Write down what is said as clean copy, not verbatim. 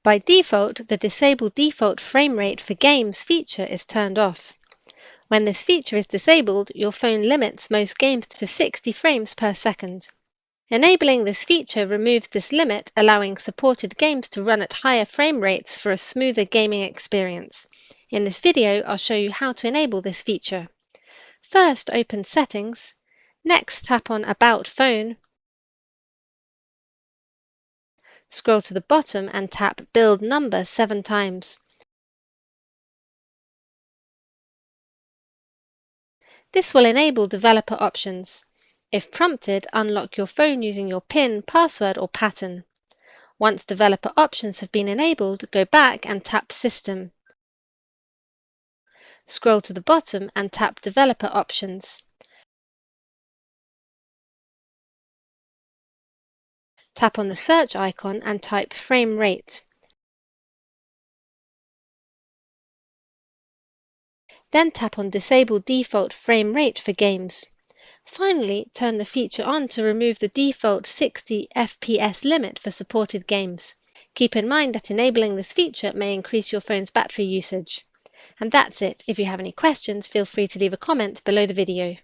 By default, the Disable Default Frame Rate for Games feature is turned off. When this feature is disabled, your phone limits most games to 60 frames per second. Enabling this feature removes this limit, allowing supported games to run at higher frame rates for a smoother gaming experience. In this video, I'll show you how to enable this feature. First, open Settings. Next, tap on About Phone. Scroll to the bottom and tap Build Number 7 times. This will enable developer options. If prompted, unlock your phone using your PIN, password, or pattern. Once developer options have been enabled, go back and tap System. Scroll to the bottom and tap Developer Options. Tap on the search icon and type Frame Rate. Then tap on Disable Default Frame Rate for Games. Finally, turn the feature on to remove the default 60 FPS limit for supported games. Keep in mind that enabling this feature may increase your phone's battery usage. And that's it. If you have any questions, feel free to leave a comment below the video.